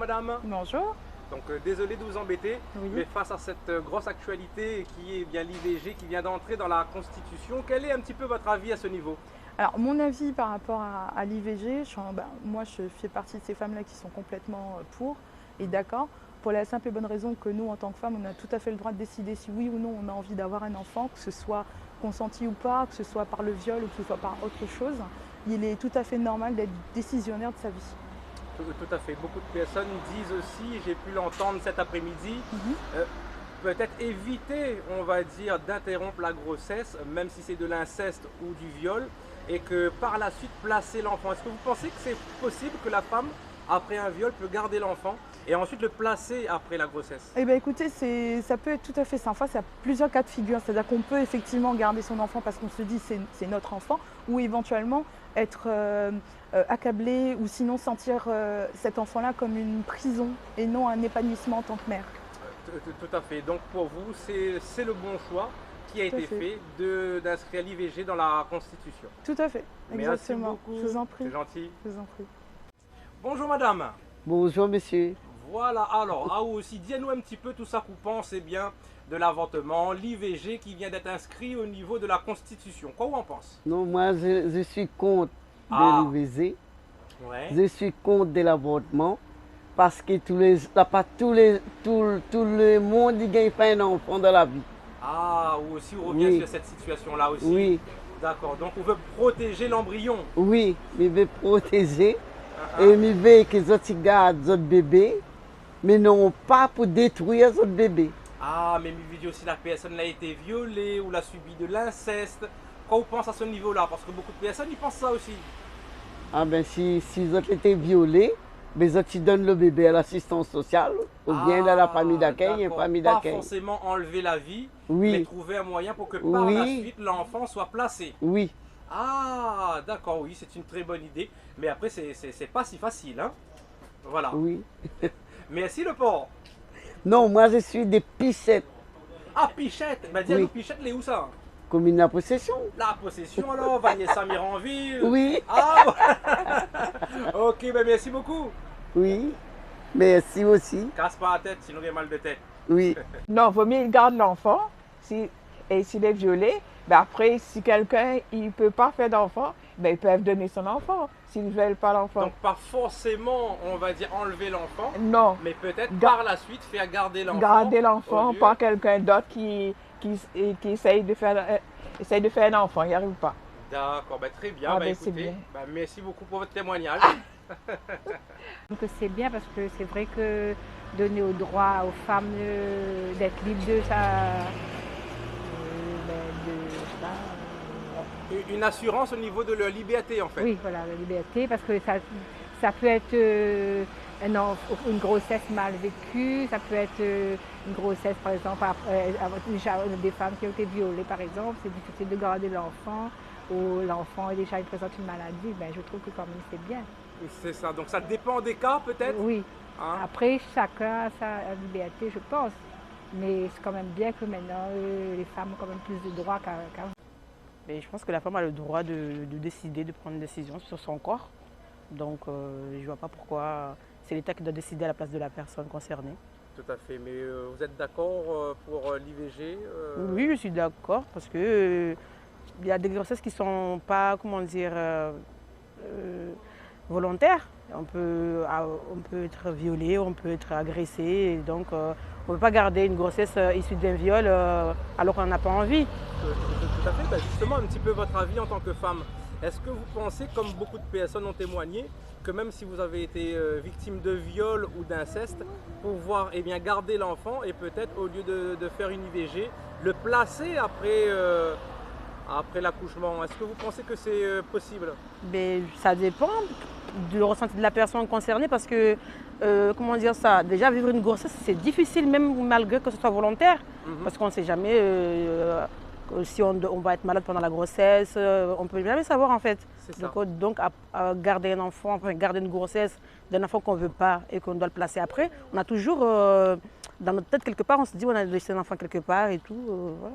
madame. Bonjour. Donc désolé de vous embêter, Oui. mais face à cette grosse actualité qui est bien l'IVG qui vient d'entrer dans la Constitution, quel est un petit peu votre avis à ce niveau? Alors, mon avis par rapport à l'IVG, moi je fais partie de ces femmes-là qui sont complètement pour et d'accord, pour la simple et bonne raison que nous, en tant que femmes, on a tout à fait le droit de décider si oui ou non on a envie d'avoir un enfant, que ce soit consenti ou pas, que ce soit par le viol ou que ce soit par autre chose. Il est tout à fait normal d'être décisionnaire de sa vie. Tout à fait. Beaucoup de personnes disent aussi, j'ai pu l'entendre cet après-midi, euh, peut-être éviter, on va dire, d'interrompre la grossesse, même si c'est de l'inceste ou du viol, et que par la suite placer l'enfant. Est-ce que vous pensez que c'est possible que la femme, après un viol, peut garder l'enfant et ensuite le placer après la grossesse? Eh bien écoutez, ça peut être tout à fait ça. Enfin, c'est plusieurs cas de figure. C'est-à-dire qu'on peut effectivement garder son enfant parce qu'on se dit c'est notre enfant, ou éventuellement être accablé ou sinon sentir cet enfant-là comme une prison et non un épanouissement en tant que mère. Tout à fait. Donc pour vous, c'est le bon choix qui a Tout à été fait. fait d'inscrire l'IVG dans la Constitution. Tout à fait, Merci exactement. beaucoup. Je vous en prie. C'est gentil. Je vous en prie. Bonjour madame. Bonjour monsieur. Voilà, alors, à vous aussi, dis-nous un petit peu tout ça qu'on pense bien de l'avortement, l'IVG qui vient d'être inscrit au niveau de la Constitution. Quoi vous en pensez? Non, moi je suis contre Ah. de l'IVG. Ouais. Je suis contre de l'avortement parce que tout le monde il gagne pas un enfant dans la vie. Ah, ou aussi on revient Oui. sur cette situation-là aussi. Oui, D'accord, donc on veut protéger l'embryon. oui, mais je veux protéger Ah, et je veux que les autres gardent les bébés, mais non pas pour détruire les autres bébés. Ah, mais il dit aussi la personne a été violée ou l'a subi de l'inceste. Quoi vous pensez à ce niveau-là? Parce que beaucoup de personnes y pensent ça aussi. Ah ben si les autres étaient violés, les autres ils donnent le bébé à l'assistance sociale ou bien dans la famille d'accueil, une d'accord. famille Pas d'accueil. forcément enlever la vie, Oui. mais trouver un moyen pour que par la Oui. suite l'enfant soit placé. Oui. Ah, d'accord, oui, c'est une très bonne idée. Mais après, c'est pas si facile, hein. Voilà. Oui. Merci le port. Non, moi je suis des pichettes, Ah, Pichette. Bah, dis-nous, Oui. Pichette, les où ça? commune de la possession. La possession alors, Vanier Samiranville. Oui. Ah, bon. Ok, ben merci beaucoup. Oui. Merci aussi. Casse pas la tête, sinon il y a mal de tête. Oui. Non, vaut mieux garder l'enfant. Et s'il est violé, ben après, si quelqu'un ne peut pas faire d'enfant, ben ils peuvent donner son enfant s'ils ne veulent pas l'enfant. Donc, pas forcément, on va dire, enlever l'enfant, Non, mais peut-être Ga- par la suite faire garder l'enfant. garder l'enfant au lieu- par quelqu'un d'autre qui essaye de faire un enfant, il n'y arrive pas. D'accord, ben très bien. Ah, Ben, ben, c'est écoutez, bien. ben, merci beaucoup pour votre témoignage. Donc c'est bien parce que c'est vrai que donner au droit aux femmes d'être libres de ça, Une assurance au niveau de leur liberté en fait. oui voilà, la liberté, parce que ça peut être une grossesse mal vécue, ça peut être une grossesse par exemple, déjà des femmes qui ont été violées par exemple, c'est difficile de garder l'enfant, ou l'enfant est déjà il présente une maladie, ben, je trouve que quand même c'est bien. C'est ça, donc ça dépend des cas peut-être. Oui. Hein? Après, chacun a sa liberté, je pense. Mais c'est quand même bien que maintenant, les femmes ont quand même plus de droits qu'avant. Mais je pense que la femme a le droit de décider, de prendre une décision sur son corps. Donc je ne vois pas pourquoi c'est l'État qui doit décider à la place de la personne concernée. Tout à fait, mais vous êtes d'accord pour l'IVG Oui, je suis d'accord parce que il y a des grossesses qui ne sont pas, comment dire, volontaires. On peut être violé, on peut être agressé. Et donc on ne peut pas garder une grossesse issue d'un viol alors qu'on n'a pas envie. Tout à fait, ben, justement un petit peu votre avis en tant que femme. Est-ce que vous pensez, comme beaucoup de personnes ont témoigné, que même si vous avez été victime de viol ou d'inceste, pouvoir bien, garder l'enfant et peut-être au lieu de faire une IVG, le placer après l'accouchement? Est-ce que vous pensez que c'est possible? Mais ça dépend du ressenti de la personne concernée parce que, comment dire ça, déjà vivre une grossesse c'est difficile même malgré que ce soit volontaire parce qu'on ne sait jamais si on va être malade pendant la grossesse, on ne peut jamais savoir en fait. Donc à garder un enfant, enfin garder une grossesse d'un enfant qu'on ne veut pas et qu'on doit le placer après, on a toujours dans notre tête quelque part, on se dit on a laissé un enfant quelque part et tout. Voilà.